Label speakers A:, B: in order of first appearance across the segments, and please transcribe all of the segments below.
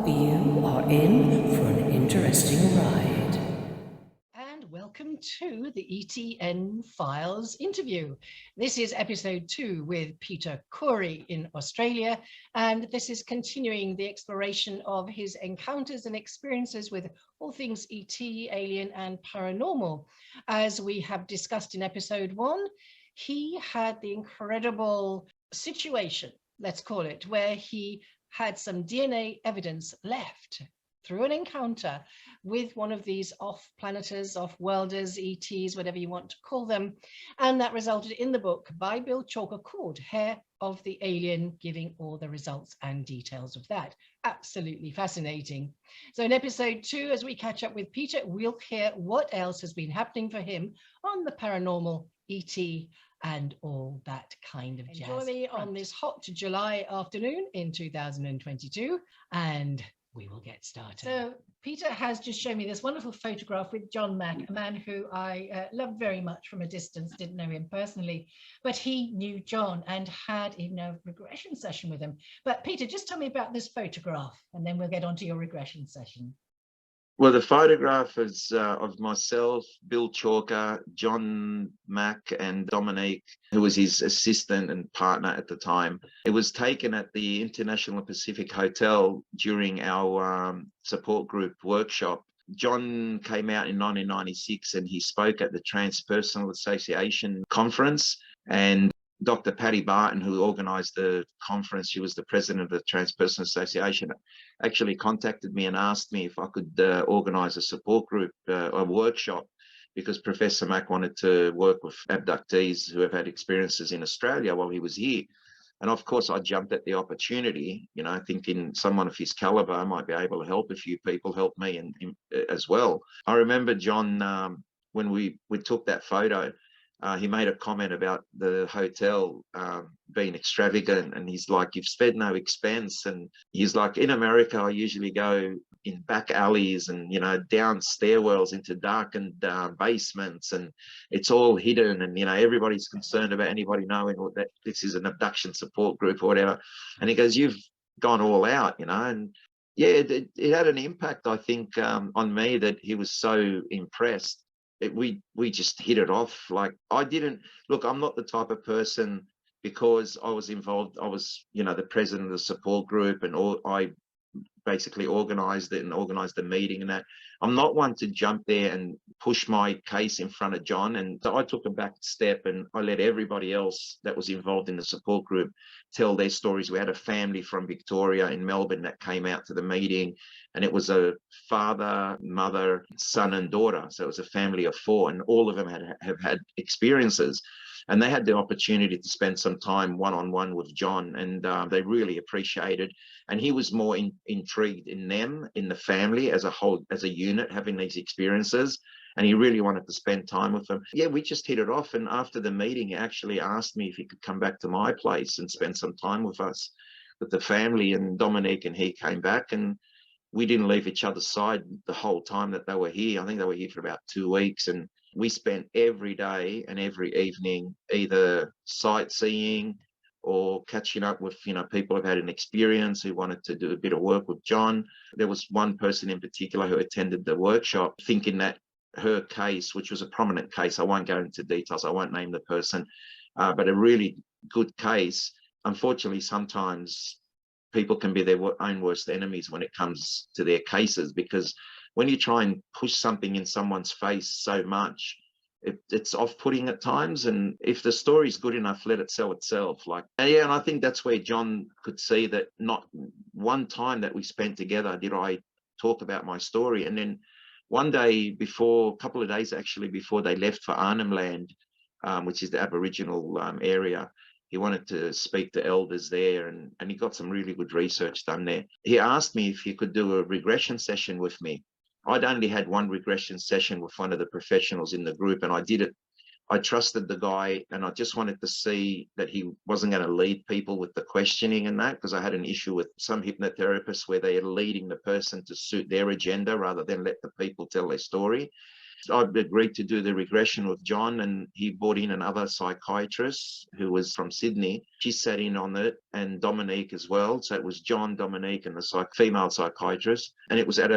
A: You are in for an interesting ride.
B: And welcome to the ETN Files interview. This is episode 2 with Peter Khoury in Australia, and this is continuing the exploration of his encounters and experiences with all things ET, alien, and paranormal. As we have discussed in episode 1, he had the incredible situation, let's call it, where he had some DNA evidence left through an encounter with one of these off-planeters, off-worlders, ETs, whatever you want to call them. And that resulted in the book by Bill Chalker called Hair of the Alien, giving all the results and details of that. Absolutely fascinating. So in episode 2, as we catch up with Peter, we'll hear what else has been happening for him on the paranormal, ET, and all that kind of jazz. Join me on this hot July afternoon in 2022, and we will get started. So Peter has just shown me this wonderful photograph with John Mack, a man who I love very much from a distance, didn't know him personally, but he knew John and had even a regression session with him. But Peter, just tell me about this photograph and then we'll get on to your regression session.
C: Well, the photograph is of myself, Bill Chalker, John Mack, and Dominique, who was his assistant and partner at the time. It was taken at the International Pacific Hotel during our support group workshop. John came out in 1996 and he spoke at the Transpersonal Association conference, and Dr. Patty Barton, who organised the conference, she was the president of the Transpersonal Association, actually contacted me and asked me if I could organise a support group, a workshop, because Professor Mack wanted to work with abductees who have had experiences in Australia while he was here. And of course, I jumped at the opportunity, you know, thinking someone of his calibre, I might be able to help a few people, help me as well. I remember John, when we took that photo, he made a comment about the hotel being extravagant, and he's like, you've spared no expense. And he's like, in America, I usually go in back alleys and, you know, down stairwells into darkened basements, and it's all hidden, and, you know, everybody's concerned about anybody knowing that this is an abduction support group or whatever. And he goes, you've gone all out, you know. And yeah, it had an impact, I think, on me, that he was so impressed. We just hit it off. Like, I didn't look, I'm not the type of person, because I was involved, I was, you know, the president of the support group, and I basically organised it and organised the meeting and that. I'm not one to jump there and push my case in front of John. And so I took a back step and I let everybody else that was involved in the support group tell their stories. We had a family from Victoria in Melbourne that came out to the meeting, and it was a father, mother, son and daughter. So it was a family of 4, and all of them have had experiences. And they had the opportunity to spend some time one-on-one with John, and they really appreciated. And he was more intrigued in them, in the family as a whole, as a unit, having these experiences. And he really wanted to spend time with them. Yeah, we just hit it off. And after the meeting, he actually asked me if he could come back to my place and spend some time with us, with the family. And Dominique and he came back, and we didn't leave each other's side the whole time that they were here. I think they were here for about 2 weeks. And we spent every day and every evening either sightseeing or catching up with, you know, people who've had an experience who wanted to do a bit of work with John. There was one person in particular who attended the workshop thinking that her case, which was a prominent case, I won't go into details, I won't name the person, but a really good case. Unfortunately, sometimes people can be their own worst enemies when it comes to their cases, because when you try and push something in someone's face so much, it's off-putting at times. And if the story's good enough, let it sell itself. Like, yeah, and I think that's where John could see that not one time that we spent together did I talk about my story. And then one day before, a couple of days actually before they left for Arnhem Land, which is the Aboriginal area, he wanted to speak to elders there, and he got some really good research done there. He asked me if he could do a regression session with me. I'd only had one regression session with one of the professionals in the group, and I did it. I trusted the guy, and I just wanted to see that he wasn't going to lead people with the questioning and that, because I had an issue with some hypnotherapists where they are leading the person to suit their agenda rather than let the people tell their story. I agreed to do the regression with John, and he brought in another psychiatrist who was from Sydney. She sat in on it, and Dominique as well. So it was John, Dominique, and the female psychiatrist. And it was at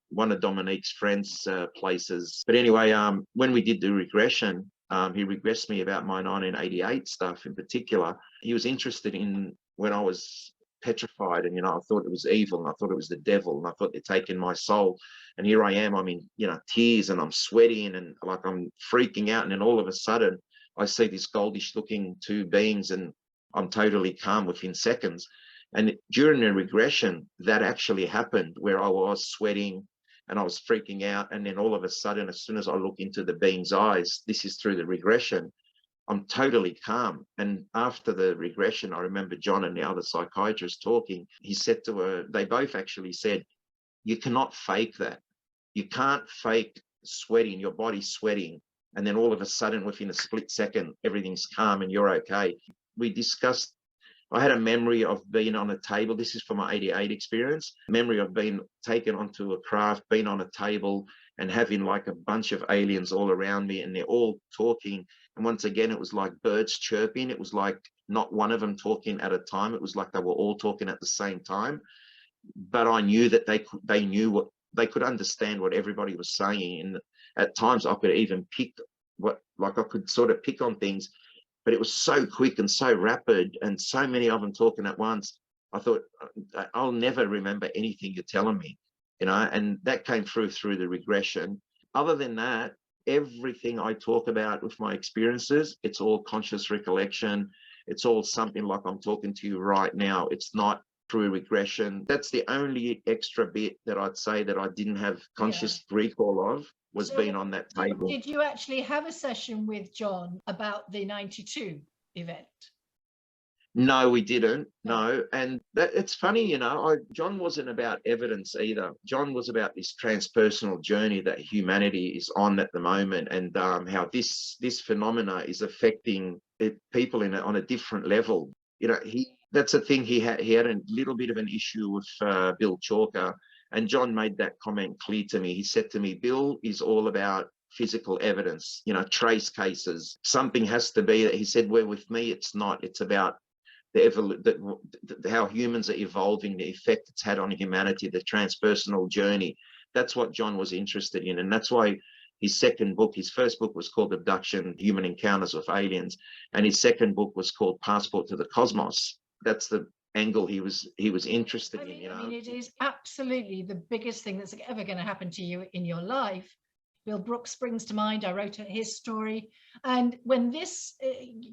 C: one of Dominique's friends' places. But anyway, when we did the regression, he regressed me about my 1988 stuff in particular. He was interested in when I was petrified, and I thought it was evil, and I thought it was the devil, and I thought they're taking my soul. And here I am, I'm in tears, and I'm sweating, and like I'm freaking out. And then all of a sudden I see this goldish looking two beings, and I'm totally calm within seconds. And during the regression, that actually happened, where I was sweating and I was freaking out. And then all of a sudden, as soon as I look into the being's eyes, this is through the regression, I'm totally calm. And after the regression, I remember John and the other psychiatrist talking. He said to her, they both actually said, you cannot fake that. You can't fake sweating, your body's sweating, and then all of a sudden, within a split second, everything's calm and you're okay. We discussed, I had a memory of being on a table. This is from my 88 experience. Memory of being taken onto a craft, being on a table and having like a bunch of aliens all around me, and they're all talking. And once again, it was like birds chirping. It was like not one of them talking at a time. It was like they were all talking at the same time. But I knew that they knew what they could understand what everybody was saying. And at times I could even pick I could sort of pick on things, but it was so quick and so rapid, and so many of them talking at once. I thought, I'll never remember anything you're telling me, and that came through the regression. Other than that, everything I talk about with my experiences, it's all conscious recollection. It's all something like I'm talking to you right now. It's not through regression. That's the only extra bit that I'd say that I didn't have conscious recall of, was being on that table.
B: Did you actually have a session with John about the 92 event?
C: No, we didn't. No. And it's funny, John wasn't about evidence either. John was about this transpersonal journey that humanity is on at the moment, and how this phenomena is affecting people on a different level. That's the thing. He had a little bit of an issue with Bill Chalker, and John made that comment clear to me. He said to me, Bill is all about physical evidence, trace cases. Something has to be that. He said, where with me, it's not. It's about how humans are evolving, the effect it's had on humanity, the transpersonal journey. That's what John was interested in. And that's why his first book was called Abduction, Human Encounters with Aliens. And his second book was called Passport to the Cosmos. That's the angle he was interested in.
B: I mean, it is absolutely the biggest thing that's ever going to happen to you in your life. Bill Brooks springs to mind. I wrote his story. And when this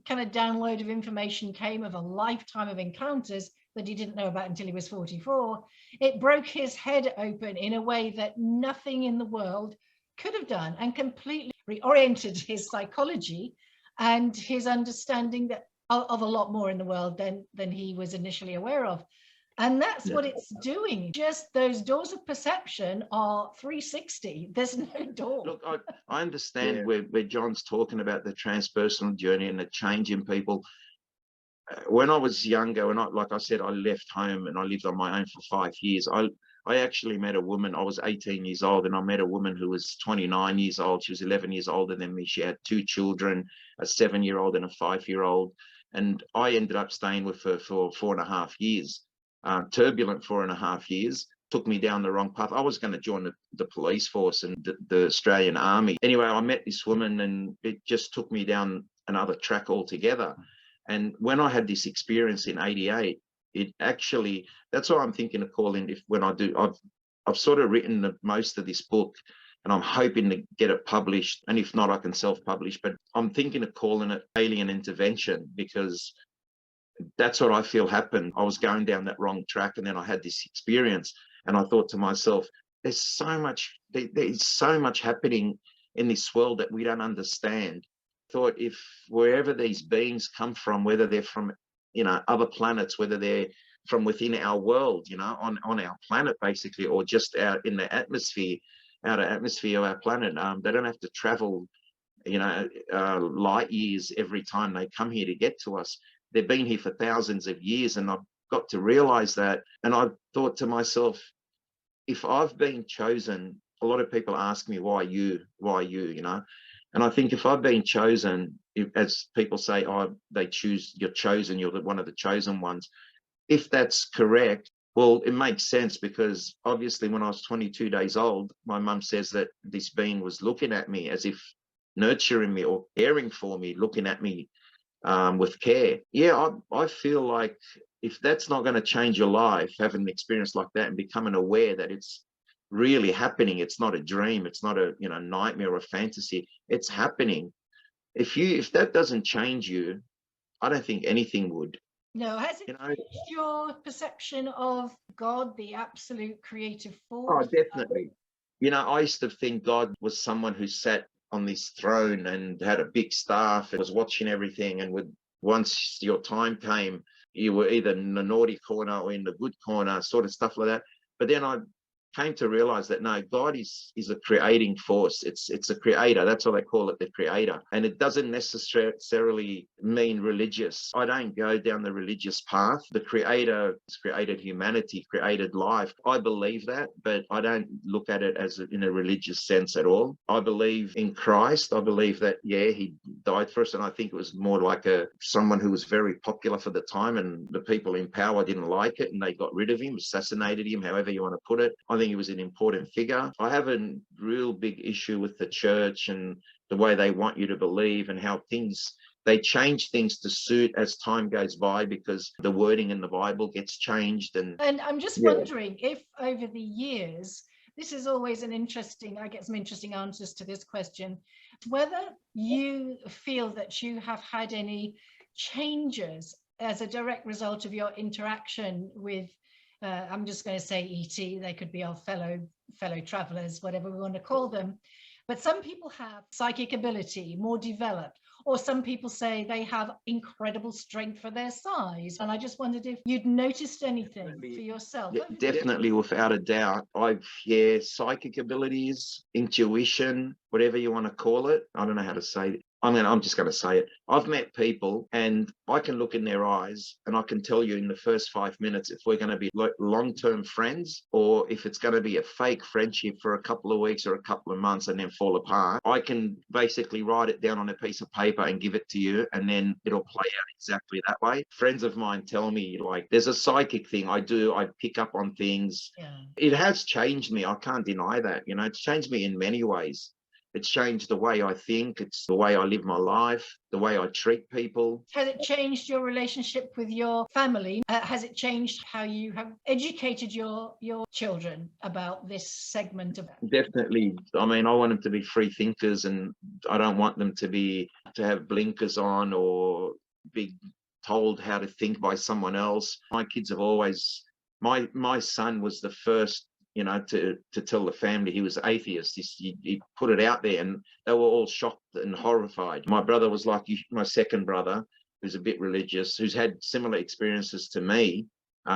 B: kind of download of information came of a lifetime of encounters that he didn't know about until he was 44, it broke his head open in a way that nothing in the world could have done, and completely reoriented his psychology and his understanding of a lot more in the world than he was initially aware of. And that's what it's doing. Just those doors of perception are 360. There's no door.
C: Look, I understand where John's talking about the transpersonal journey and the change in people. When I was younger, like I said, I left home and I lived on my own for 5 years. I actually met a woman. I was 18 years old, and I met a woman who was 29 years old. She was 11 years older than me. She had 2 children, a 7-year-old and a 5-year-old. And I ended up staying with her for 4.5 years. Turbulent 4.5 years, took me down the wrong path. I was going to join the police force and the Australian Army. Anyway, I met this woman, and it just took me down another track altogether. And when I had this experience in 88, it actually, that's why I'm thinking of calling, I've sort of written most of this book, and I'm hoping to get it published. And if not, I can self-publish. But I'm thinking of calling it Alien Intervention, because that's what I feel happened. I was going down that wrong track, and then I had this experience, and I thought to myself, there's so much happening in this world that we don't understand. I thought, if wherever these beings come from, whether they're from other planets, whether they're from within our world, on our planet basically, or just out in the atmosphere, outer atmosphere of our planet, they don't have to travel light years every time they come here to get to us. They've been here for thousands of years, and I've got to realize that. And I thought to myself, if I've been chosen a lot of people ask me, why you, you know? And I think if I've been chosen, as people say, oh, you're chosen, you're one of the chosen ones. If that's correct, well, it makes sense, because obviously when I was 22 days old, my mum says that this being was looking at me as if nurturing me or caring for me, looking at me with care. Yeah, I feel like if that's not going to change your life, having an experience like that and becoming aware that it's really happening, it's not a dream, it's not a nightmare or a fantasy, it's happening. If that doesn't change you, I don't think anything would.
B: No, has it
C: You know,
B: changed your perception of God, the absolute creative
C: oh,
B: force?
C: definitely. I used to think God was someone who sat on this throne and had a big staff and was watching everything. And once your time came, you were either in the naughty corner or in the good corner, sort of stuff like that. But then I came to realize that no, God is a creating force. It's a creator. That's what they call it, the creator. And it doesn't necessarily mean religious. I don't go down the religious path. The creator has created humanity, created life. I believe that, but I don't look at it as in a religious sense at all. I believe in Christ. I believe that, yeah, he died for us. And I think it was more like someone who was very popular for the time, and the people in power didn't like it and they got rid of him, assassinated him, however you want to put it. I think he was an important figure. I have a real big issue with the church and the way they want you to believe, and how they change things to suit as time goes by, because the wording in the Bible gets changed. And
B: I'm just wondering if over the years, this is always I get some interesting answers to this question, whether you feel that you have had any changes as a direct result of your interaction with I'm just going to say ET, they could be our fellow travelers, whatever we want to call them. But some people have psychic ability more developed, or some people say they have incredible strength for their size. And I just wondered if you'd noticed anything for yourself.
C: Yeah, definitely, without a doubt. Psychic abilities, intuition, whatever you want to call it. I don't know how to say it. I'm just going to say it. I've met people and I can look in their eyes and I can tell you in the first 5 minutes if we're going to be long-term friends, or if it's going to be a fake friendship for a couple of weeks or a couple of months and then fall apart. I can basically write it down on a piece of paper and give it to you, and then it'll play out exactly that way. Friends of mine tell me, like, there's a psychic thing I do. I pick up on things. Yeah. It has changed me. I can't deny that. It's changed me in many ways. It's changed the way I think. It's the way I live my life, the way I treat people.
B: Has it changed your relationship with your family? Has it changed how you have educated your children about this segment of it?
C: Definitely. I want them to be free thinkers, and I don't want them to have blinkers on or be told how to think by someone else. My kids have always, my son was the first to tell the family he was atheist. He put it out there and they were all shocked and horrified. My brother was like my second brother, who's a bit religious, who's had similar experiences to me,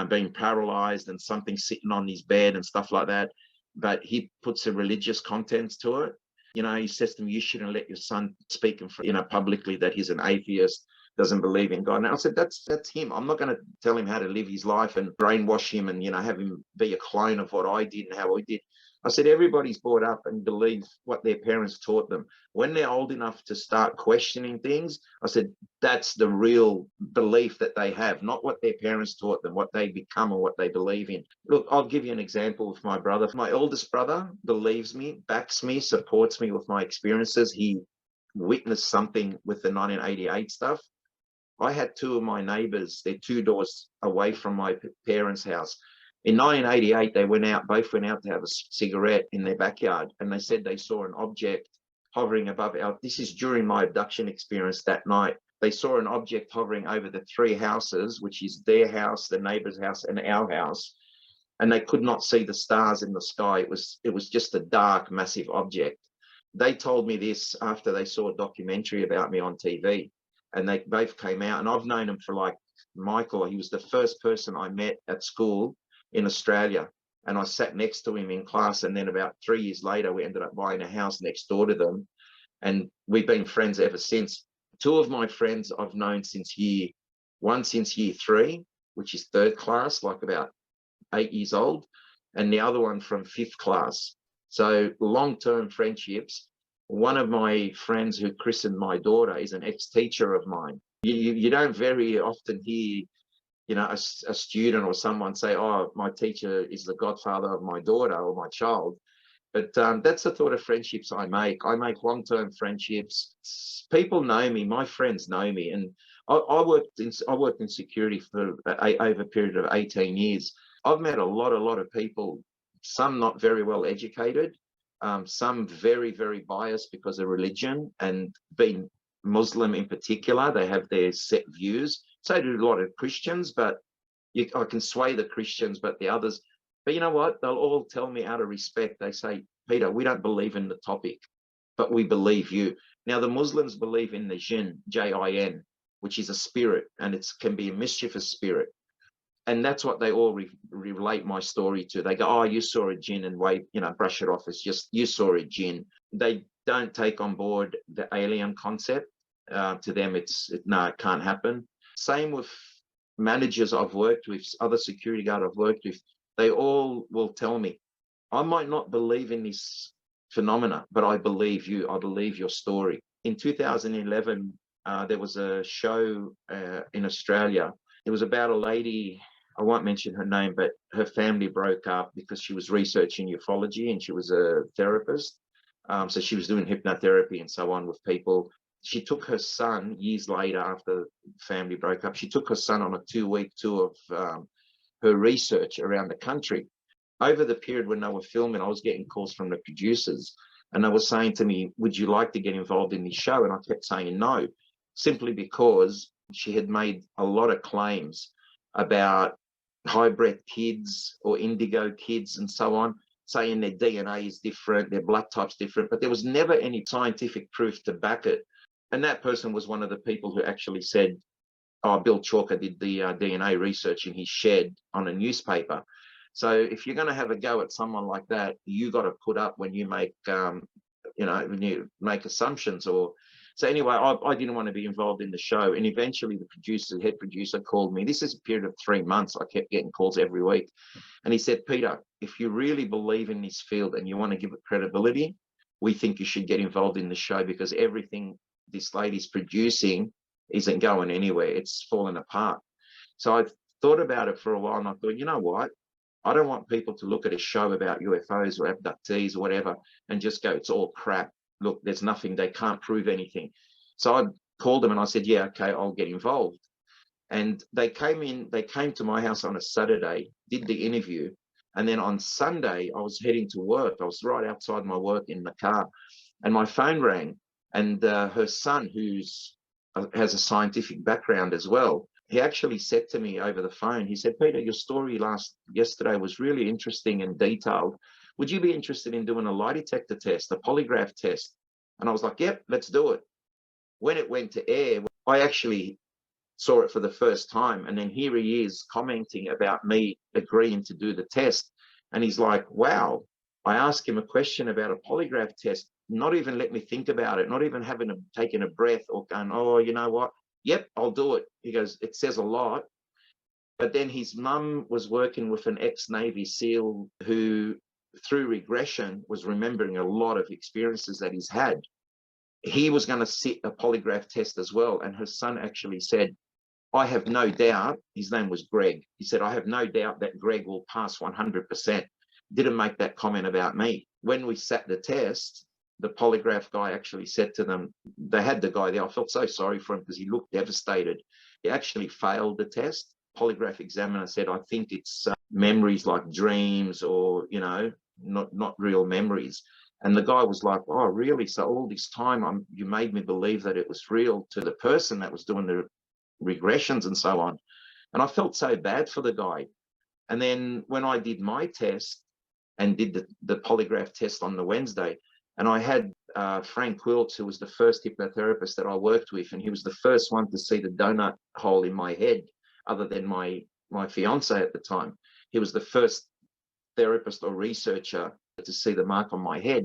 C: being paralyzed and something sitting on his bed and stuff like that. But he puts a religious content to it. He says to me, you shouldn't let your son speak publicly that he's an atheist, doesn't believe in God. And I said, that's him. I'm not going to tell him how to live his life and brainwash him and, have him be a clone of what I did and how I did. I said, everybody's brought up and believes what their parents taught them. When they're old enough to start questioning things, I said, that's the real belief that they have, not what their parents taught them, what they become or what they believe in. Look, I'll give you an example with my brother. My oldest brother believes me, backs me, supports me with my experiences. He witnessed something with the 1988 stuff. I had two of my neighbors, they're 2 doors away from my parents' house. In 1988, they both went out to have a cigarette in their backyard, and they said they saw an object hovering above this is during my abduction experience that night. They saw an object hovering over the 3 houses, which is their house, the neighbor's house, and our house. And they could not see the stars in the sky. It was just a dark, massive object. They told me this after they saw a documentary about me on TV. And they both came out, and I've known him for Michael. He was the first person I met at school in Australia, and I sat next to him in class. And then about 3 years later, we ended up buying a house next door to them, and we've been friends ever since. 2 of my friends I've known since year 3, which is 3rd class, like about 8 years old, and the other one from 5th class. So long-term friendships. One of my friends who christened my daughter is an ex-teacher of mine. You don't very often hear, a student or someone say, oh, my teacher is the godfather of my daughter or my child. But that's the sort of friendships I make. I make long-term friendships. People know me. My friends know me, and I worked in security for over a period of 18 years. I've met a lot of people. Some not very well educated, some very, very biased because of religion, and being Muslim in particular, they have their set views. So do a lot of Christians, but I can sway the Christians, but the others. But you know what? They'll all tell me out of respect. They say, Peter, we don't believe in the topic, but we believe you. Now, the Muslims believe in the jinn, Jin, which is a spirit, and it can be a mischievous spirit. And that's what they all relate my story to. They go, oh, you saw a jinn, and wave, brush it off. It's just, you saw a jinn. They don't take on board the alien concept. To them, no, it can't happen. Same with managers I've worked with, other security guard I've worked with. They all will tell me, I might not believe in this phenomena, but I believe you. I believe your story. In 2011, there was a show in Australia. It was about a lady, I won't mention her name, but her family broke up because she was researching ufology and she was a therapist. So she was doing hypnotherapy and so on with people. She took her son years later, after family broke up, she took her son on a 2-week tour of her research around the country. Over the period when they were filming, I was getting calls from the producers, and they were saying to me, would you like to get involved in this show? And I kept saying no, simply because she had made a lot of claims about hybrid kids or indigo kids and so on, saying their DNA is different, their blood type's different, but there was never any scientific proof to back it. And that person was one of the people who actually said, oh, Bill Chalker did the DNA research in his shed on a newspaper. So if you're going to have a go at someone like that, you got to put up when you make, when you make assumptions. Or so anyway, I didn't want to be involved in the show, and eventually the head producer, called me. This is a period of 3 months. I kept getting calls every week, and he said, Peter, if you really believe in this field and you want to give it credibility, we think you should get involved in the show, because everything this lady's producing isn't going anywhere. It's fallen apart. So I thought about it for a while, and I thought, you know what? I don't want people to look at a show about UFOs or abductees or whatever and just go, it's all crap. Look, there's nothing, they can't prove anything. So I called them and I said, yeah, okay, I'll get involved. And they came to my house on a Saturday, did the interview. And then on Sunday, I was heading to work. I was right outside my work in the car, and my phone rang. And her son, has a scientific background as well, he actually said to me over the phone, he said, Peter, your story yesterday was really interesting and detailed. Would you be interested in doing a lie detector test, a polygraph test? And I was like, yep, let's do it. When it went to air, I actually saw it for the first time. And then here he is commenting about me agreeing to do the test. And he's like, wow. I asked him a question about a polygraph test, not even let me think about it, not even taken a breath or going, oh, you know what? Yep, I'll do it. He goes, it says a lot. But then his mum was working with an ex-Navy SEAL who, through regression, was remembering a lot of experiences that he's had. He was going to sit a polygraph test as well. And her son actually said, I have no doubt, his name was Greg. He said, I have no doubt that Greg will pass 100%. Didn't make that comment about me. When we sat the test, the polygraph guy actually said to them, they had the guy there. I felt so sorry for him because he looked devastated. He actually failed the test. Polygraph examiner said, I think it's memories like dreams or, not real memories. And the guy was like, oh, really? So all this time you made me believe that it was real, to the person that was doing the regressions and so on. And I felt so bad for the guy. And then when I did my test and did the polygraph test on the Wednesday, and I had Frank Quilts, who was the first hypnotherapist that I worked with, and he was the first one to see the donut hole in my head, other than my fiance at the time. He was the first therapist or researcher to see the mark on my head.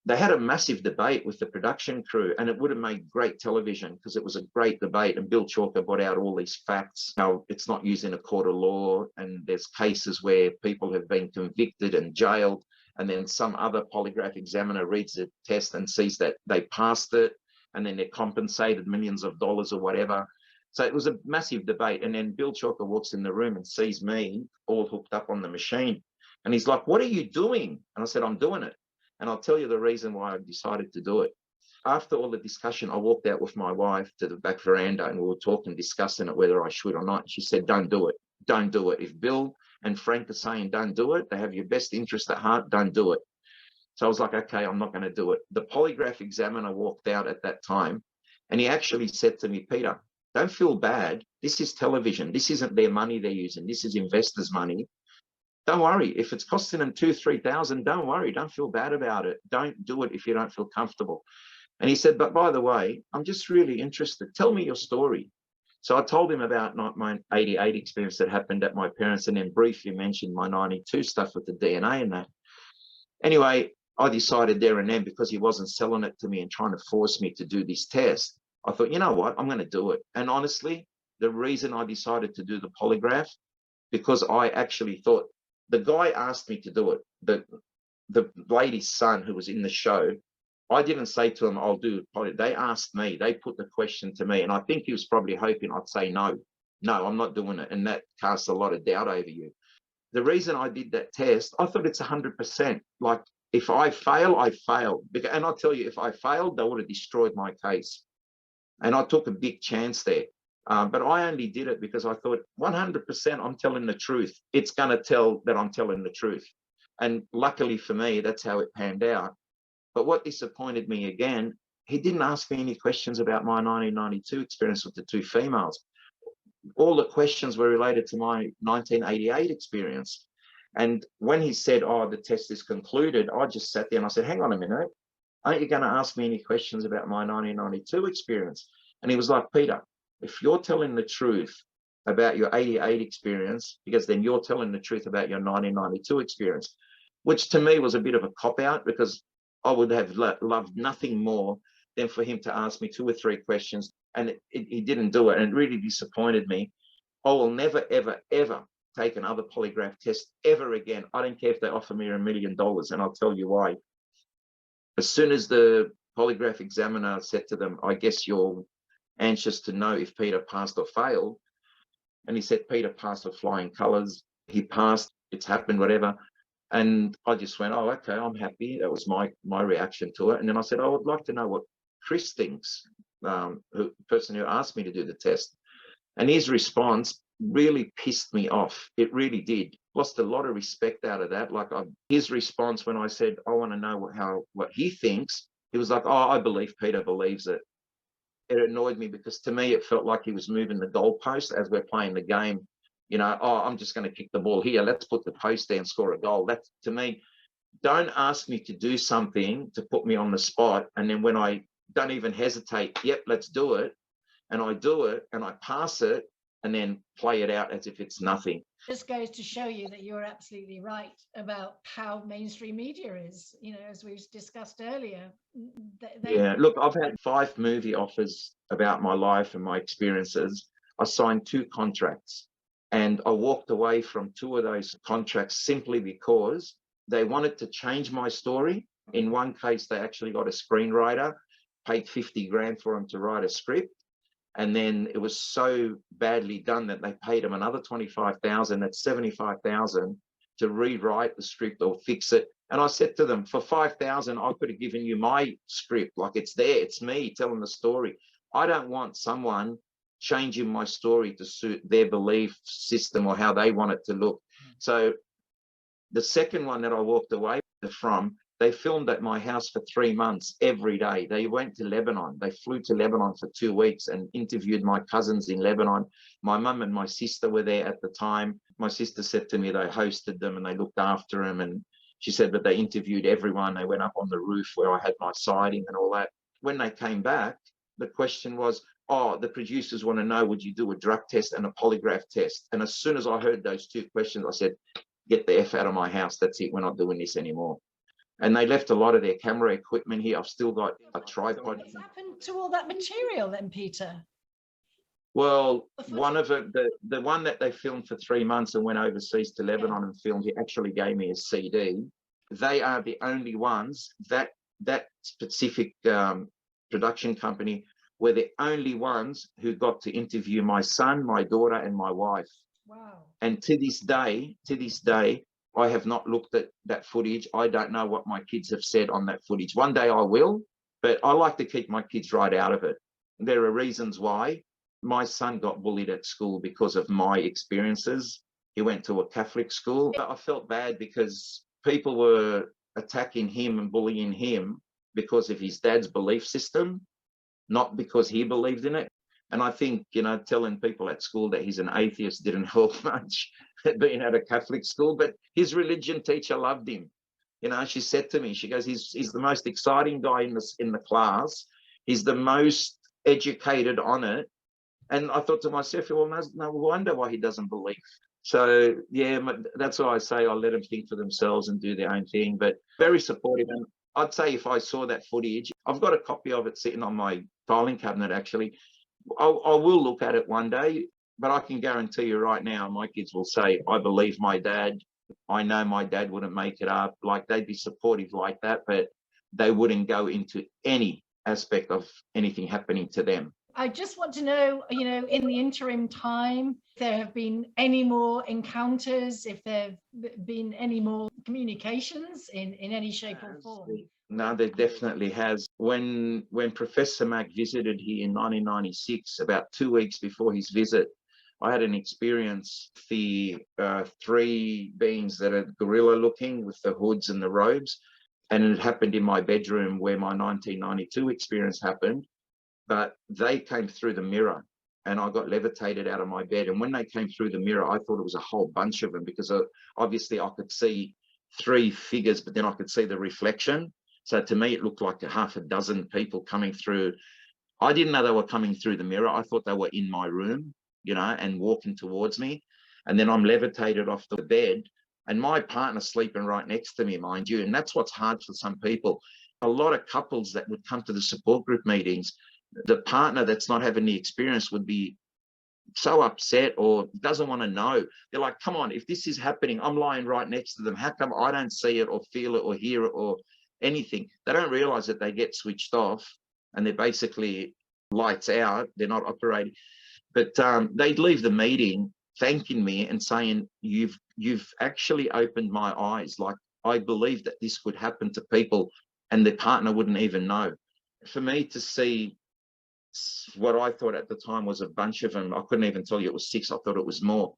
C: They had a massive debate with the production crew, and it would have made great television because it was a great debate. And Bill Chalker brought out all these facts, how it's not used in a court of law, and there's cases where people have been convicted and jailed, and then some other polygraph examiner reads the test and sees that they passed it, and then they're compensated millions of dollars or whatever. So it was a massive debate. And then Bill Chalker walks in the room and sees me all hooked up on the machine. And he's like, "What are you doing?" And I said, "I'm doing it." And I'll tell you the reason why I decided to do it. After all the discussion, I walked out with my wife to the back veranda, and we were talking, discussing it, whether I should or not. She said, "Don't do it. Don't do it. If Bill and Frank are saying don't do it, they have your best interest at heart, don't do it." So I was like, okay, I'm not going to do it. The polygraph examiner walked out at that time, and he actually said to me, "Peter, don't feel bad. This is television. This isn't their money they're using. This is investors' money. Don't worry. If it's costing them $2,000-3,000, don't worry. Don't feel bad about it. Don't do it if you don't feel comfortable." And he said, "But by the way, I'm just really interested. Tell me your story." So I told him about my 88 experience that happened at my parents, and then briefly mentioned my 92 stuff with the DNA and that. Anyway, I decided there and then, because he wasn't selling it to me and trying to force me to do this test, I thought, you know what, I'm going to do it. And honestly, the reason I decided to do the polygraph, because I actually thought, the guy asked me to do it. The lady's son who was in the show, I didn't say to him, "I'll do it." They asked me, they put the question to me, and I think he was probably hoping I'd say no, I'm not doing it. And that casts a lot of doubt over you. The reason I did that test, I thought it's 100%. Like, if I fail, I failed. And I'll tell you, if I failed, they would have destroyed my case. And I took a big chance there. But I only did it because I thought 100% I'm telling the truth. It's going to tell that I'm telling the truth. And luckily for me, that's how it panned out. But what disappointed me again, he didn't ask me any questions about my 1992 experience with the two females. All the questions were related to my 1988 experience. And when he said, "Oh, the test is concluded," I just sat there and I said, "Hang on a minute. Aren't you going to ask me any questions about my 1992 experience?" And he was like, "Peter, if you're telling the truth about your 88 experience, because then you're telling the truth about your 1992 experience," which to me was a bit of a cop-out, because I would have loved nothing more than for him to ask me 2 or 3 questions, and he didn't do it, and it really disappointed me. I will never, ever, ever take another polygraph test ever again. I don't care if they offer me $1 million, and I'll tell you why. As soon as the polygraph examiner said to them, "I guess you're anxious to know if Peter passed or failed," and he said, "Peter passed with flying colors. He passed. It's happened, whatever." And I just went, "Oh, okay, I'm happy." That was my reaction to it. And then I said, "I would like to know what Chris thinks," the person who asked me to do the test. And his response really pissed me off. It really did. Lost a lot of respect out of that. Like, his response when I said, "I want to know what he thinks," he was like, "Oh, I believe Peter believes it." It annoyed me, because to me it felt like he was moving the goalpost as we're playing the game. "Oh, I'm just going to kick the ball here. Let's put the post there and score a goal." That's, to me, don't ask me to do something to put me on the spot. And then when I don't even hesitate, "Yep, let's do it." And I do it and I pass it, and then play it out as if it's nothing.
B: This goes to show you that you're absolutely right about how mainstream media is, as we've discussed earlier.
C: Yeah, look, I've had 5 movie offers about my life and my experiences. I signed 2 contracts, and I walked away from 2 of those contracts simply because they wanted to change my story. In one case, they actually got a screenwriter, paid 50 grand for him to write a script. And then it was so badly done that they paid him another 25,000, that's 75,000, to rewrite the script or fix it. And I said to them, "For 5,000, I could have given you my script. Like, it's there, it's me telling the story. I don't want someone changing my story to suit their belief system or how they want it to look." So the second one that I walked away from, they filmed at my house for 3 months every day. They went to Lebanon. They flew to Lebanon for 2 weeks and interviewed my cousins in Lebanon. My mum and my sister were there at the time. My sister said to me they hosted them and they looked after them. And she said that they interviewed everyone. They went up on the roof where I had my siding and all that. When they came back, the question was, "Oh, the producers want to know, would you do a drug test and a polygraph test?" And as soon as I heard those 2 questions, I said, "Get the F out of my house. That's it. We're not doing this anymore." And they left a lot of their camera equipment here. I've still got a tripod.
B: What's happened to all that material then, Peter?
C: Well, one of it, the one that they filmed for 3 months and went overseas to Lebanon and filmed, he actually gave me a CD. they are the only ones that specific production company were the only ones who got to interview my son, my daughter, and my wife.
B: Wow.
C: And to this day, I have not looked at that footage. I don't know what my kids have said on that footage. One day I will, but I like to keep my kids right out of it. There are reasons why. My son got bullied at school because of my experiences. He went to a Catholic school. I felt bad because people were attacking him and bullying him because of his dad's belief system, not because he believed in it. And I think, telling people at school that he's an atheist didn't help much, being at a Catholic school, but his religion teacher loved him. She said to me, she goes, he's the most exciting guy in the class. He's the most educated on it. And I thought to myself, well, no wonder why he doesn't believe. So, yeah, that's why I say I'll let them think for themselves and do their own thing, but very supportive. And I'd say if I saw that footage, I've got a copy of it sitting on my filing cabinet, actually. I will look at it one day, but I can guarantee you right now, my kids will say, I believe my dad. I know my dad wouldn't make it up. Like, they'd be supportive like that, but they wouldn't go into any aspect of anything happening to them.
B: I just want to know, in the interim time, if there have been any more encounters, if there have been any more communications in any shape or form.
C: No, there definitely has. When Professor Mack visited here in 1996, about 2 weeks before his visit, I had an experience. The three beings that are gorilla looking with the hoods and the robes, and it happened in my bedroom where my 1992 experience happened. But they came through the mirror and I got levitated out of my bed. And when they came through the mirror, I thought it was a whole bunch of them, because obviously I could see three figures, but then I could see the reflection. So to me, it looked like a half a dozen people coming through. I didn't know they were coming through the mirror. I thought they were in my room, and walking towards me. And then I'm levitated off the bed, and my partner's sleeping right next to me, mind you. And that's what's hard for some people. A lot of couples that would come to the support group meetings, the partner that's not having the experience would be so upset or doesn't want to know. They're like, come on, if this is happening, I'm lying right next to them. How come I don't see it or feel it or hear it or anything? They don't realize that they get switched off and they're basically lights out. They're not operating. But they'd leave the meeting thanking me and saying, you've actually opened my eyes. Like, I believe that this could happen to people and the partner wouldn't even know. For me to see what I thought at the time was a bunch of them, I couldn't even tell you it was 6. I thought it was more.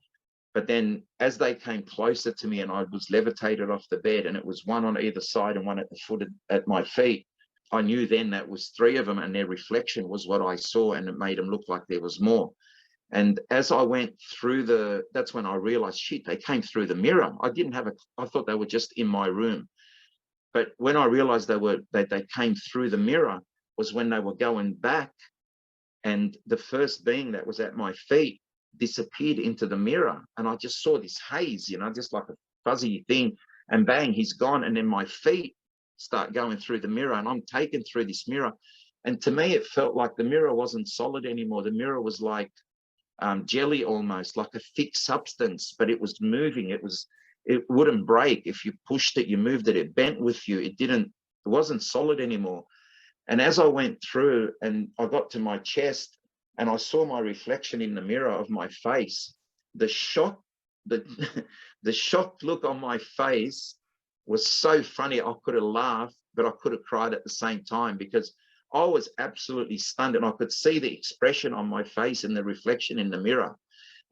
C: But then as they came closer to me and I was levitated off the bed, and it was one on either side and one at the foot at my feet, I knew then that was 3 of them, and their reflection was what I saw, and it made them look like there was more. And as I went through that's when I realized, shit, they came through the mirror. I thought they were just in my room. But when I realized they came through the mirror was when they were going back. And the first being that was at my feet disappeared into the mirror. And I just saw this haze, just like a fuzzy thing. And bang, he's gone. And then my feet start going through the mirror and I'm taken through this mirror. And to me, it felt like the mirror wasn't solid anymore. The mirror was like jelly almost, like a thick substance, but it was moving. It wouldn't break. If you pushed it, you moved it, it bent with you. It wasn't solid anymore. And as I went through and I got to my chest and I saw my reflection in the mirror of my face, the shock, the shocked look on my face was so funny. I could have laughed, but I could have cried at the same time, because I was absolutely stunned and I could see the expression on my face and the reflection in the mirror.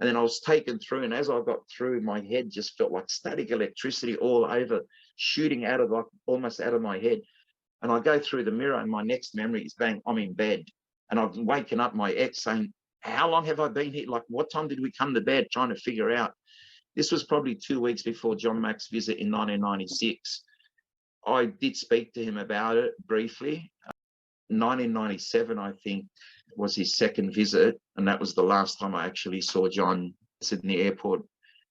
C: And then I was taken through, and as I got through, my head just felt like static electricity all over, shooting out of almost out of my head. And I go through the mirror and my next memory is, bang, I'm in bed. And I've waken up my ex saying, how long have I been here? Like, what time did we come to bed? Trying to figure out. This was probably 2 weeks before John Mack's visit in 1996. I did speak to him about it briefly. 1997, I think, was his second visit. And that was the last time I actually saw John. Sydney Airport,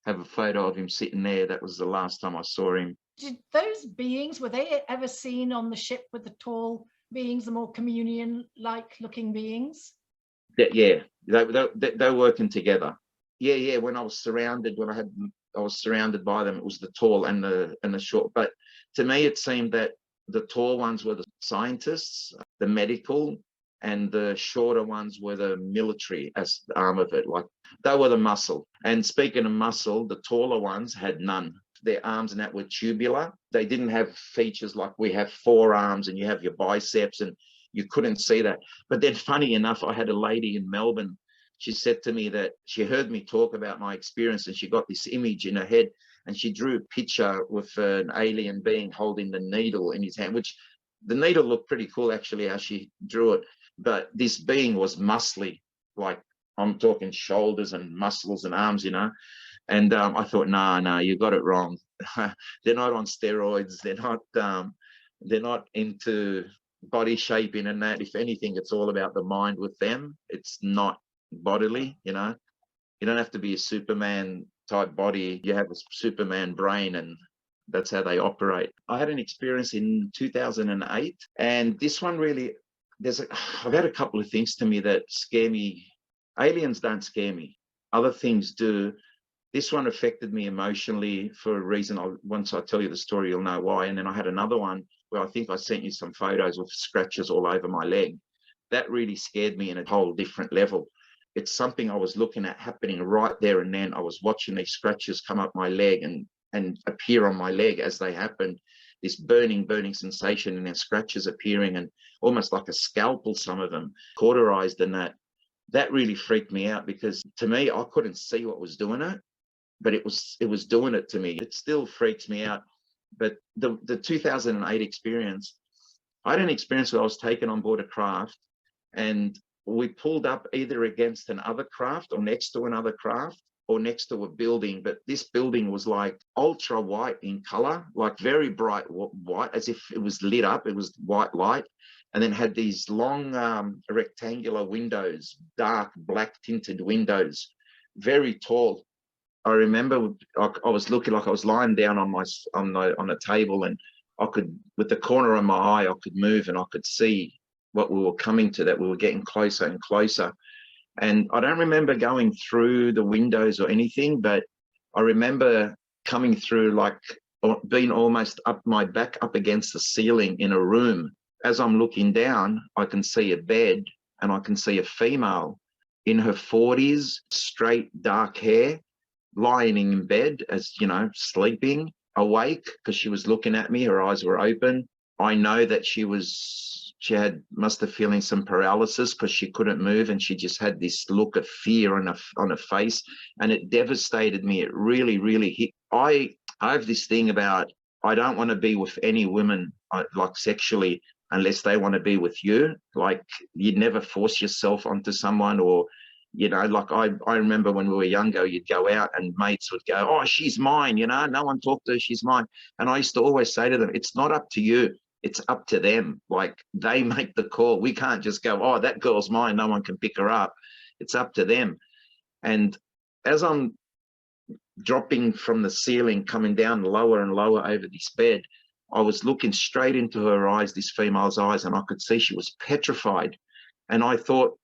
C: have a photo of him sitting there. That was the last time I saw him.
B: Did those beings, were they ever seen on the ship with the tall beings, the more communion-like looking beings?
C: Yeah, they're working together. Yeah. When I was surrounded by them, it was the tall and the short. But To me, it seemed that the tall ones were the scientists, the medical, and the shorter ones were the military as the arm of it. Like they were the muscle. And speaking of muscle, the taller ones had none. Their arms and that were tubular. They didn't have features like we have forearms and you have your biceps, and you couldn't see that. But then funny enough, I had a lady in Melbourne. She said to me that she heard me talk about my experience and she got this image in her head, and she drew a picture with an alien being holding the needle in his hand, which the needle looked pretty cool actually how she drew it. But this being was muscly, like I'm talking shoulders and muscles and arms, you know. And I thought, no, you got it wrong. They're not on steroids. They're not into body shaping and that. If anything, it's all about the mind with them. It's not bodily, you know. You don't have to be a Superman type body. You have a Superman brain, and that's how they operate. I had an experience in 2008, and this one really, I've had a couple of things to me that scare me. Aliens don't scare me. Other things do. This one affected me emotionally for a reason. Once I tell you the story, you'll know why. And then I had another one where I think I sent you some photos with scratches all over my leg. That really scared me in a whole different level. It's something I was looking at happening right there and then. I was watching these scratches come up my leg and appear on my leg as they happened. This burning sensation, and then scratches appearing, and almost like a scalpel, some of them, cauterized, and that really freaked me out, because to me, I couldn't see what was doing it, but it was doing it to me. It still freaks me out. But the 2008 experience, I had an experience where I was taken on board a craft, and we pulled up either against another craft or next to another craft or next to a building. But this building was like ultra white in color, like very bright white, as if it was lit up. It was white light, and then had these long rectangular windows, dark black tinted windows, very tall. I remember I was looking, like I was lying down on a table, and I could, with the corner of my eye, I could move and I could see what we were coming to, that we were getting closer and closer. And I don't remember going through the windows or anything, but I remember coming through, like being almost up my back up against the ceiling in a room. As I'm looking down, I can see a bed, and I can see a female in her 40s, straight dark hair, lying in bed, as you know, sleeping, awake, because she was looking at me. Her eyes were open. I know that she must have feeling some paralysis, because she couldn't move, and she just had this look of fear on her face, and it devastated me. It really hit. I have this thing about, I don't want to be with any women, like sexually, unless they want to be with you. Like, you'd never force yourself onto someone, or you know, like I remember when we were younger, you'd go out and mates would go, oh, she's mine, you know, no one talked to her, she's mine. And I used to always say to them, it's not up to you, it's up to them. Like, they make the call. We can't just go, oh, that girl's mine, no one can pick her up. It's up to them. And as I'm dropping from the ceiling, coming down lower and lower over this bed, I was looking straight into her eyes, this female's eyes, and I could see she was petrified. And I thought,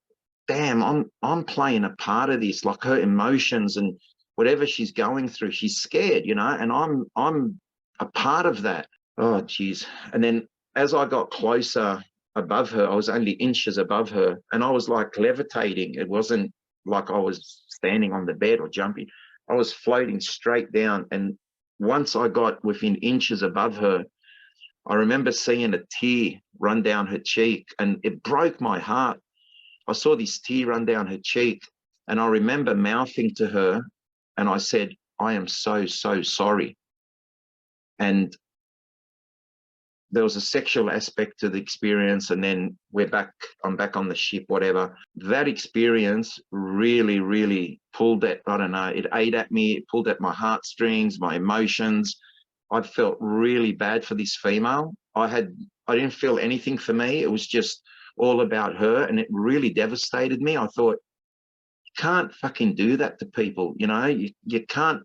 C: damn, I'm playing a part of this, like her emotions and whatever she's going through, she's scared, you know, and I'm a part of that. Oh, geez. And then as I got closer above her, I was only inches above her, and I was like levitating. It wasn't like I was standing on the bed or jumping. I was floating straight down. And once I got within inches above her, I remember seeing a tear run down her cheek, and it broke my heart. I saw this tear run down her cheek, and I remember mouthing to her, and I said, I am so sorry. And there was a sexual aspect to the experience, and then I'm back on the ship, whatever. That experience really pulled at, I don't know, it ate at me, it pulled at my heartstrings, my emotions. I felt really bad for this female. I didn't feel anything for me. It was just all about her, and it really devastated me. I thought, you can't fucking do that to people, you know. You can't,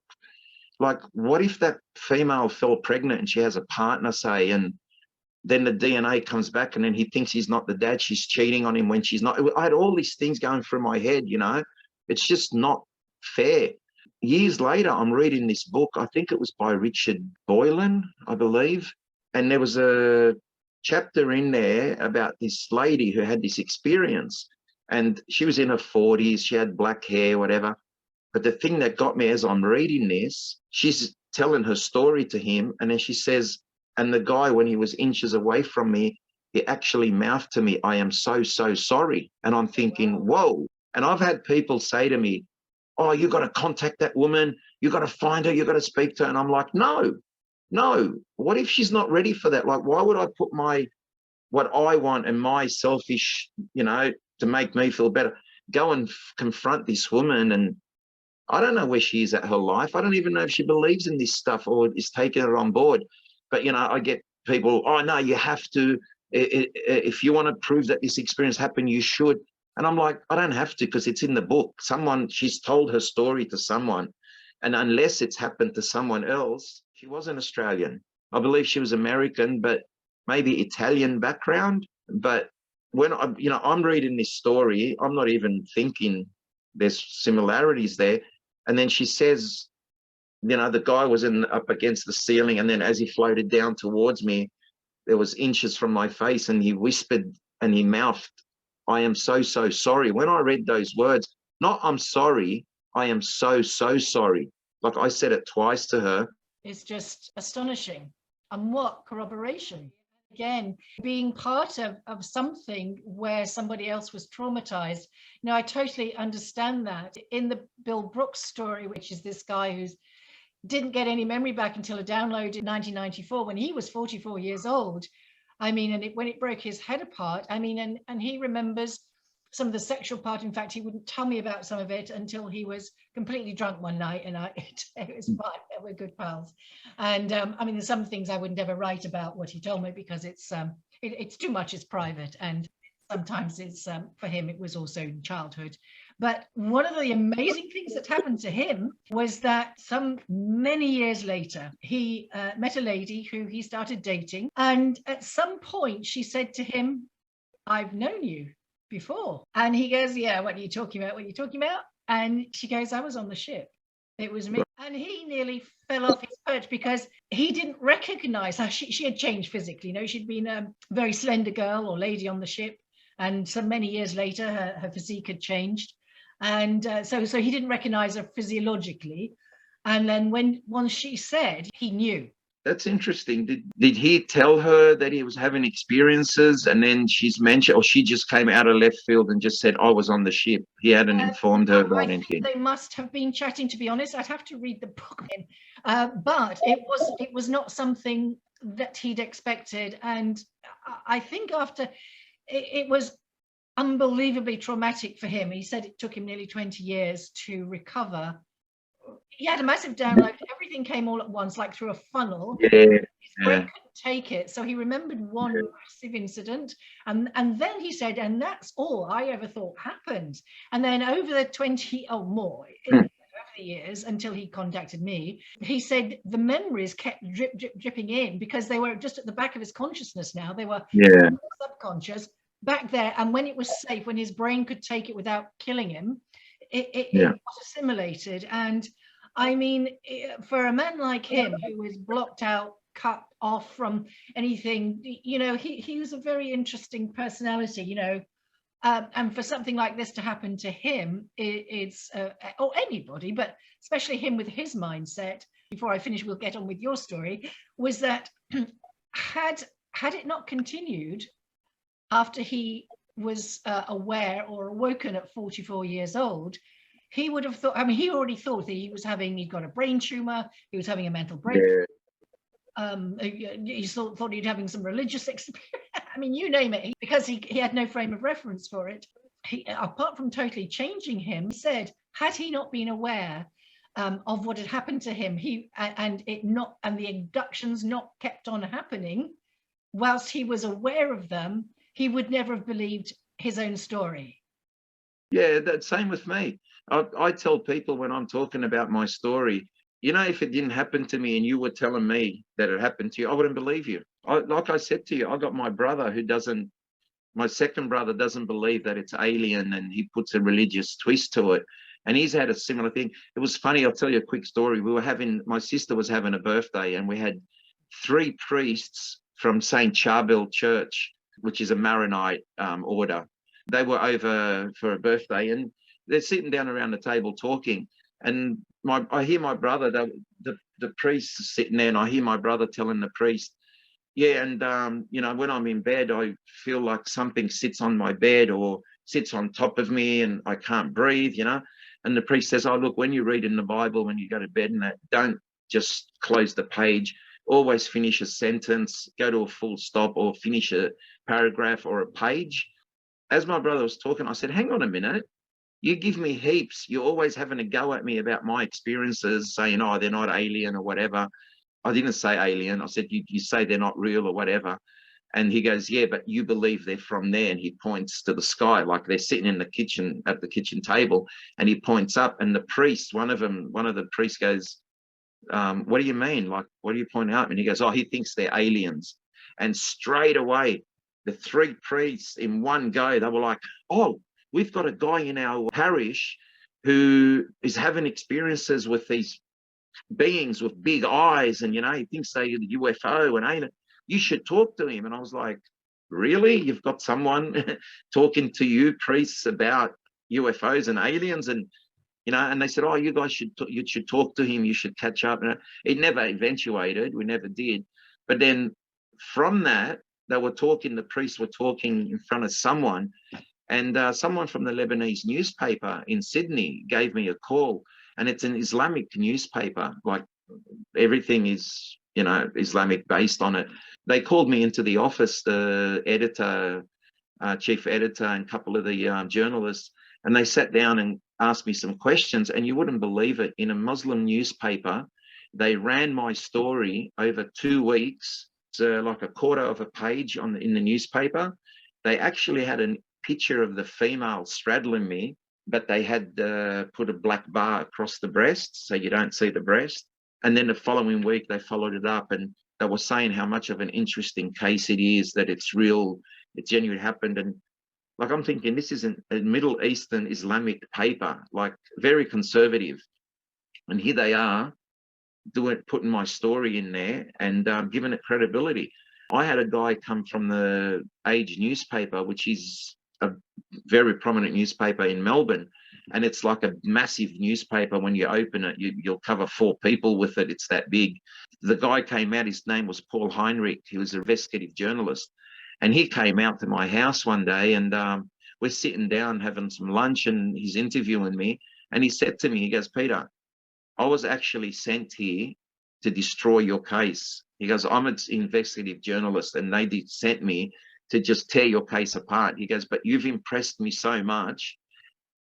C: like, what if that female fell pregnant and she has a partner, say, and then the DNA comes back, and then he thinks he's not the dad, she's cheating on him when she's not. I had all these things going through my head, you know. It's just not fair. Years later, I'm reading this book, I think it was by Richard Boylan, I believe, And there was a chapter in there about this lady who had this experience, and she was in her 40s, she had black hair, whatever. But the thing that got me as I'm reading this, she's telling her story to him, and then she says, and the guy, when he was inches away from me, he actually mouthed to me, "I am so, so sorry." And I'm thinking, whoa. And I've had people say to me, "Oh, you got to contact that woman, you got to find her, you got to speak to her." And I'm like, no, no. What if she's not ready for that? Like, why would I put what I want and my selfish, to make me feel better, go and confront this woman? And I don't know where she is at her life. I don't even know if she believes in this stuff or is taking it on board. But, I get people, "Oh, no, you have to. If you want to prove that this experience happened, you should." And I'm like, I don't have to, because it's in the book. She's told her story to someone. And unless it's happened to someone else, she wasn't Australian. I believe she was American, but maybe Italian background. But when I'm reading this story, I'm not even thinking there's similarities there. And then she says, the guy was up against the ceiling, and then as he floated down towards me, there was inches from my face, and he whispered and he mouthed, "I am so, so sorry." When I read those words, not "I'm sorry," I am so, so sorry. Like, I said it twice to her.
B: It's just astonishing. And what corroboration. Again, being part of something where somebody else was traumatized. I totally understand that. In the Bill Brooks story, which is this guy who didn't get any memory back until a download in 1994 when he was 44 years old. When it broke his head apart, and he remembers some of the sexual part. In fact, he wouldn't tell me about some of it until he was completely drunk one night, and it was fine. We're good pals. And there's some things I would never write about what he told me, because it's too much. It's private, and sometimes it's for him it was also childhood. But one of the amazing things that happened to him was that many years later, he met a lady who he started dating, and at some point she said to him, "I've known you before." And he goes, "Yeah, what are you talking about? What are you talking about?" And she goes, "I was on the ship. It was me." And he nearly fell off his perch, because he didn't recognize her. She had changed physically. She'd been a very slender girl or lady on the ship. And so many years later, her physique had changed. And so he didn't recognize her physiologically. And then once she said, he knew.
C: That's interesting. Did he tell her that he was having experiences, and then she's mentioned, or she just came out of left field and just said, "I was on the ship"? He hadn't informed her about anything.
B: They must have been chatting, to be honest. I'd have to read the book in. But it was not something that he'd expected. And I think after it was unbelievably traumatic for him. He said it took him nearly 20 years to recover. He had a massive download. Everything came all at once, like through a funnel.
C: Yeah.
B: His brain couldn't take it. So he remembered one massive incident. And then he said, and that's all I ever thought happened. And then over the 20 or more, over the years, until he contacted me, he said the memories kept dripping in, because they were just at the back of his consciousness now. They were subconscious back there. And when it was safe, when his brain could take it without killing him, it got assimilated. And for a man like him, who was blocked out, cut off from anything, he was a very interesting personality, and for something like this to happen to him, it's or anybody, but especially him with his mindset. Before I finish, we'll get on with your story. Was that had it not continued after he was aware or awoken at 44 years old, he would have thought, he already thought that he'd got a brain tumor, he was having a mental breakthrough. He thought he'd having some religious experience. You name it, because he had no frame of reference for it. Apart from totally changing him, he said, had he not been aware of what had happened to him, and the abductions not kept on happening whilst he was aware of them, he would never have believed his own story.
C: Yeah, that's same with me. I tell people when I'm talking about my story, if it didn't happen to me and you were telling me that it happened to you, I wouldn't believe you. Like I said to you, I got my brother my second brother doesn't believe that it's alien, and he puts a religious twist to it. And he's had a similar thing. It was funny. I'll tell you a quick story. My sister was having a birthday, and we had 3 priests from St. Charbel Church, which is a Maronite order. They were over for a birthday, and they're sitting down around the table talking. And I hear my brother, the priest is sitting there, and I hear my brother telling the priest, yeah, and you know, when I'm in bed, I feel like something sits on my bed or sits on top of me, and I can't breathe, you know. And the priest says, oh, look, when you read in the Bible, when you go to bed and that, don't just close the page. Always finish a sentence, go to a full stop, or finish a paragraph or a page. As my brother was talking, I said, hang on a minute. You give me heaps. You're always having a go at me about my experiences, saying, oh, they're not alien or whatever. I didn't say alien. I said, you say they're not real or whatever. And he goes, yeah, but you believe they're from there. And he points to the sky, like they're sitting in the kitchen, at the kitchen table. And he points up, and the priest, one of the priests goes, what do you mean? Like, what do you point out? And he goes, oh, he thinks they're aliens. And straight away, the three priests in one go, they were like, oh, we've got a guy in our parish who is having experiences with these beings with big eyes, and you know, he thinks they're the UFO and alien. You should talk to him. And I was like, really? You've got someone talking to you priests about UFOs and aliens? And you know, and they said, oh, you guys should talk to him, you should catch up. And it never eventuated, we never did. But then from that, they were talking, the priests were talking in front of someone, and someone from the Lebanese newspaper in Sydney gave me a call. And it's an Islamic newspaper, like everything is, you know, Islamic based on it. They called me into the office, the editor, chief editor, and a couple of the journalists, and they sat down and asked me some questions. And you wouldn't believe it, in a Muslim newspaper, they ran my story over 2 weeks, so like a quarter of a page in the newspaper. They actually had a picture of the female straddling me, but they had put a black bar across the breast so you don't see the breast. And then the following week, they followed it up, and they were saying how much of an interesting case it is, that it's real, it genuinely happened. And like, I'm thinking, this is a Middle Eastern Islamic paper, like very conservative. And here they are putting my story in there and giving it credibility. I had a guy come from the Age newspaper, which is a very prominent newspaper in Melbourne, and it's like a massive newspaper. When you open it, you'll cover 4 people with it. It's that big. The guy came out, his name was Paul Heinrich. He was an investigative journalist, and he came out to my house one day, and we're sitting down having some lunch, and he's interviewing me, and he said to me, he goes, Peter, I was actually sent here to destroy your case. He goes, I'm an investigative journalist, and they sent me to just tear your case apart. He goes, but you've impressed me so much.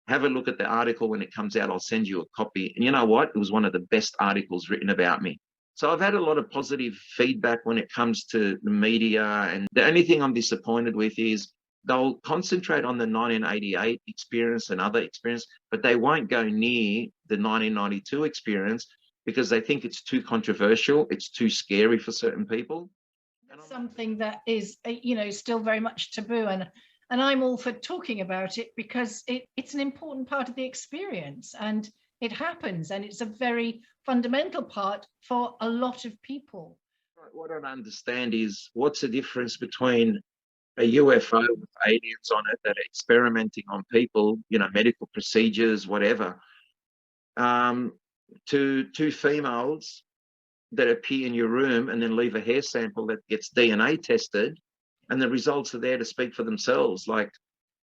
C: Have a look at the article when it comes out. I'll send you a copy. And you know what? It was one of the best articles written about me. So I've had a lot of positive feedback when it comes to the media. And the only thing I'm disappointed with is they'll concentrate on the 1988 experience and other experience, but they won't go near the 1992 experience because they think it's too controversial. It's too scary for certain people.
B: Something that is, you know, still very much taboo, and I'm all for talking about it because it's an important part of the experience, and it happens, and it's a very fundamental part for a lot of people.
C: What I don't understand is, what's the difference between a UFO with aliens on it that are experimenting on people, you know, medical procedures, whatever, to 2 females that appear in your room and then leave a hair sample that gets DNA tested, and the results are there to speak for themselves. Like,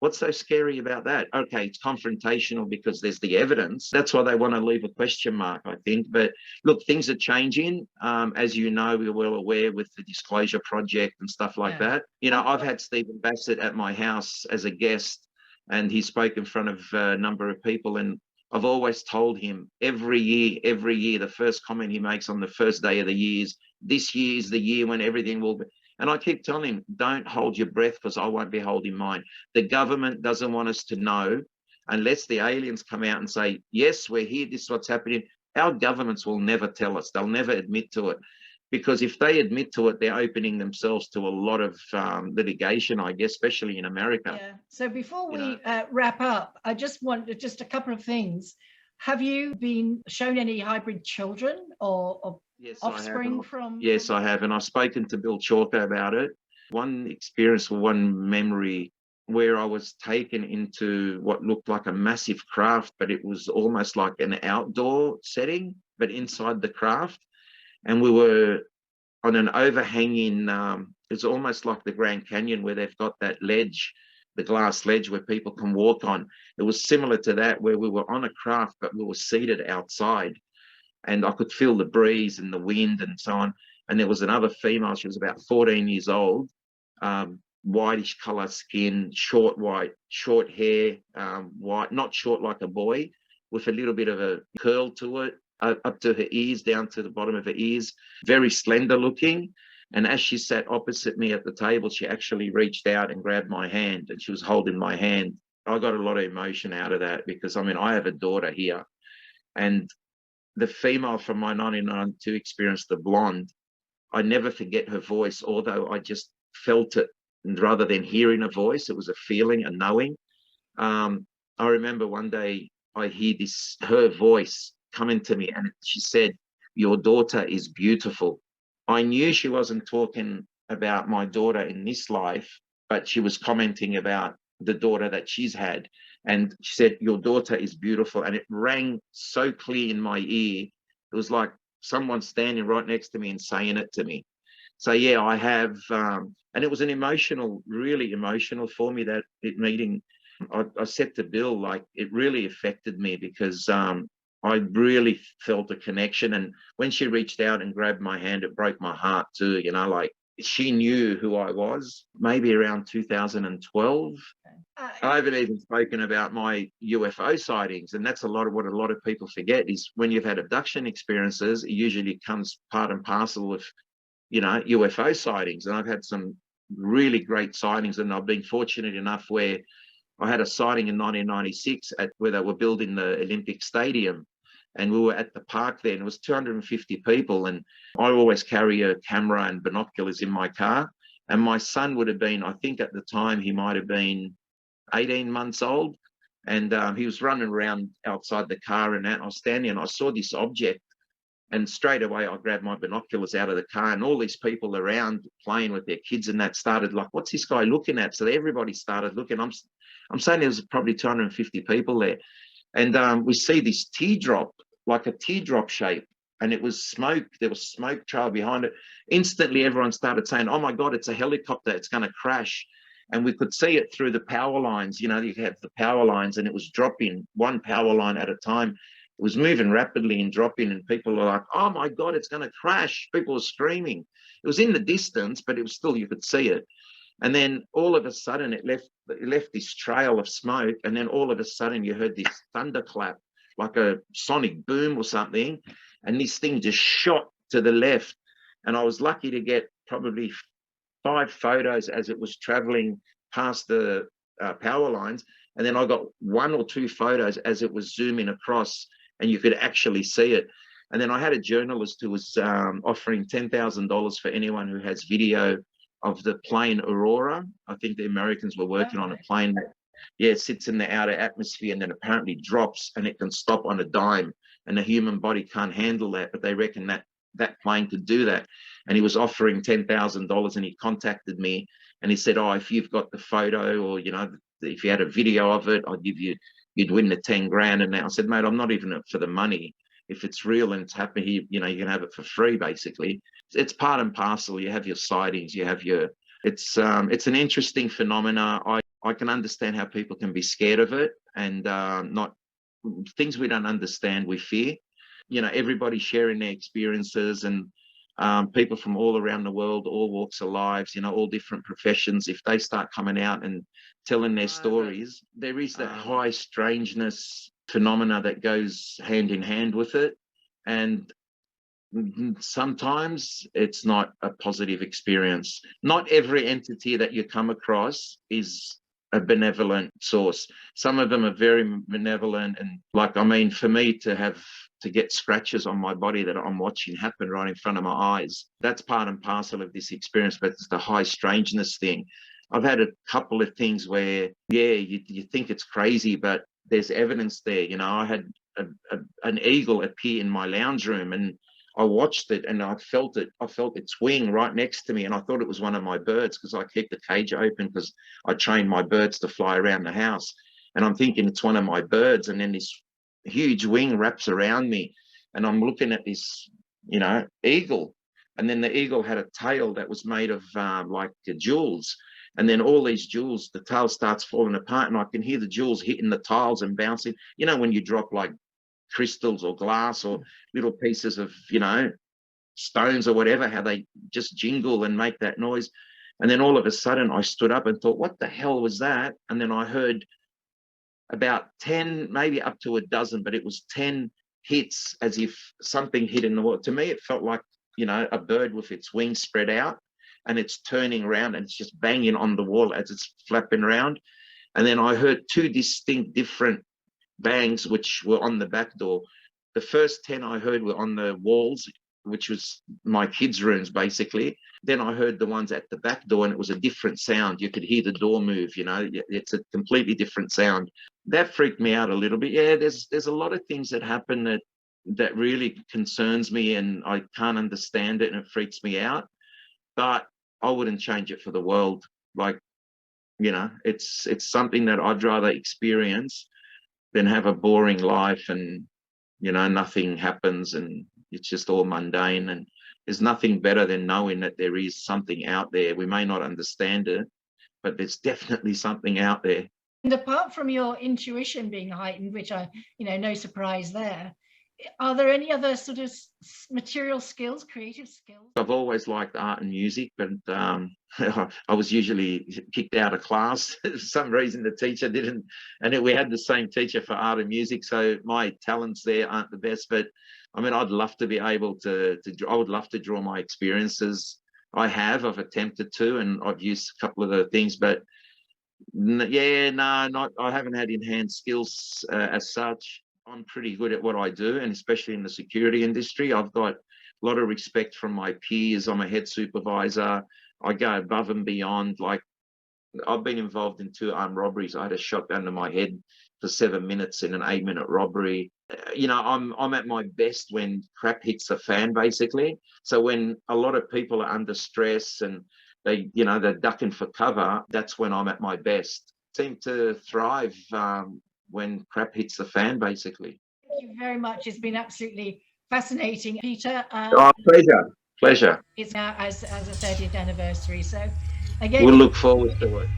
C: what's so scary about that? Okay, it's confrontational because there's the evidence. That's why they want to leave a question mark, I think. But look, things are changing. As you know, we're well aware with the Disclosure Project and stuff like that. You know, I've had Stephen Bassett at my house as a guest, and he spoke in front of a number of people, and I've always told him every year, the first comment he makes on the first day of the year is, this year is the year when everything will be. And I keep telling him, don't hold your breath, because I won't be holding mine. The government doesn't want us to know unless the aliens come out and say, yes, we're here, this is what's happening. Our governments will never tell us. They'll never admit to it. Because if they admit to it, they're opening themselves to a lot of litigation, I guess, especially in America.
B: Yeah. So before we wrap up, I just want a couple of things. Have you been shown any hybrid children or
C: Yes, I have.
B: offspring from?
C: Yes, I have. And I've spoken to Bill Chalker about it. One experience or one memory where I was taken into what looked like a massive craft, but it was almost like an outdoor setting, but inside the craft. And we were on an overhanging, it's almost like the Grand Canyon where they've got that ledge, the glass ledge where people can walk on. It was similar to that where we were on a craft, but we were seated outside and I could feel the breeze and the wind and so on. And there was another female, she was about 14 years old, whitish color skin, short white, short hair, white, not short like a boy, with a little bit of a curl to it, up to her ears, down to the bottom of her ears, very slender looking. And as she sat opposite me at the table, she actually reached out and grabbed my hand and she was holding my hand. I got a lot of emotion out of that because, I mean, I have a daughter here. And the female from my 1992 experience, the blonde, I never forget her voice, although I just felt it. And rather than hearing a voice, it was a feeling, a knowing. I remember one day I hear her voice coming to me and she said, "Your daughter is beautiful." I knew she wasn't talking about my daughter in this life, but she was commenting about the daughter that she's had. And she said, "Your daughter is beautiful." And it rang so clear in my ear. It was like someone standing right next to me and saying it to me. So yeah, I have, and it was an emotional, really emotional for me, that meeting. I said to Bill, like, it really affected me because I really felt a connection. And when she reached out and grabbed my hand, it broke my heart too, you know, like she knew who I was, maybe around 2012. I haven't even spoken about my UFO sightings. And that's a lot of what a lot of people forget is when you've had abduction experiences, it usually comes part and parcel of, you know, UFO sightings. And I've had some really great sightings, and I've been fortunate enough where I had a sighting in 1996 at where they were building the Olympic Stadium, and we were at the park there, and it was 250 people. And I always carry a camera and binoculars in my car. And my son would have been, I think at the time, he might have been 18 months old. And he was running around outside the car, and I was standing and I saw this object. And straight away, I grabbed my binoculars out of the car, and all these people around playing with their kids and that started like, "What's this guy looking at?" So everybody started looking. I'm saying there was probably 250 people there. And we see this teardrop, like a teardrop shape, and it was smoke. There was smoke trail behind it. Instantly, everyone started saying, "Oh my God, it's a helicopter. It's going to crash." And we could see it through the power lines. You know, you have the power lines, and it was dropping one power line at a time. It was moving rapidly and dropping, and people were like, "Oh my God, it's going to crash." People were screaming. It was in the distance, but it was still, you could see it. And then all of a sudden it left this trail of smoke. And then all of a sudden you heard this thunderclap, like a sonic boom or something. And this thing just shot to the left. And I was lucky to get probably 5 photos as it was traveling past the power lines. And then I got 1 or 2 photos as it was zooming across, and you could actually see it. And then I had a journalist who was offering $10,000 for anyone who has video of the plane Aurora. I think the Americans were working on a plane that, yeah, sits in the outer atmosphere and then apparently drops, and it can stop on a dime. And the human body can't handle that, but they reckon that that plane could do that. And he was offering $10,000, and he contacted me and he said, "Oh, if you've got the photo, or, you know, if you had a video of it, I'd give you, you'd win the 10 grand. And I said, "Mate, I'm not even for the money. If it's real and it's happening, you know, you can have it for free, basically." It's part and parcel. You have your sightings, you have your, it's an interesting phenomena. I can understand how people can be scared of it, and not things we don't understand, we fear. You know, everybody sharing their experiences, and people from all around the world, all walks of lives, you know, all different professions. If they start coming out and telling their stories, there is that high strangeness phenomena that goes hand in hand with it. And sometimes it's not a positive experience. Not every entity that you come across is a benevolent source. Some of them are very benevolent, and like, I mean, for me to get scratches on my body that I'm watching happen right in front of my eyes, that's part and parcel of this experience. But it's the high strangeness thing. I've had a couple of things where, yeah, you think it's crazy, but there's evidence there. You know, I had an eagle appear in my lounge room, and I watched it and I felt it. I felt its wing right next to me, and I thought it was one of my birds because I kept the cage open because I trained my birds to fly around the house. And I'm thinking it's one of my birds, and then this huge wing wraps around me, and I'm looking at this, eagle, and then the eagle had a tail that was made of like jewels, and then all these jewels, the tail starts falling apart, and I can hear the jewels hitting the tiles and bouncing. When you drop like crystals or glass or little pieces of stones or whatever, how they just jingle and make that noise. And then all of a sudden I stood up and thought, what the hell was that? And then I heard about 10, maybe up to a dozen, but it was 10 hits, as if something hit in the wall. To me it felt like a bird with its wings spread out, and it's turning around and it's just banging on the wall as it's flapping around. And then I heard two distinct different bangs which were on the back door. The first 10 I heard were on the walls, which was my kids' rooms basically. Then I heard the ones at the back door, and it was a different sound. You could hear the door move. It's a completely different sound. That freaked me out a little bit. Yeah, there's a lot of things that happen that really concerns me, and I can't understand it, and it freaks me out. But I wouldn't change it for the world. Like, it's something that I'd rather experience than have a boring life and nothing happens and it's just all mundane. And there's nothing better than knowing that there is something out there. We may not understand it, but there's definitely something out there.
B: And apart from your intuition being heightened, which no surprise there, are there any other sort of material skills, creative skills?
C: I've always liked art and music, but I was usually kicked out of class. For some reason the teacher didn't, and we had the same teacher for art and music, so my talents there aren't the best. But I mean, I'd love to be able to I would love to draw my experiences. I've attempted to, and I've used a couple of the things, but I haven't had enhanced skills as such. I'm pretty good at what I do, and especially in the security industry, I've got a lot of respect from my peers. I'm a head supervisor. I go above and beyond. Like, I've been involved in 2 armed robberies. I had a shotgun to my head for 7 minutes in an 8-minute robbery. I'm at my best when crap hits the fan, basically. So when a lot of people are under stress and they're ducking for cover, that's when I'm at my best. Seem to thrive when crap hits the fan, basically.
B: Thank you very much. It's been absolutely fascinating, Peter.
C: Pleasure.
B: It's now as a 30th anniversary. So again,
C: we'll look forward to it.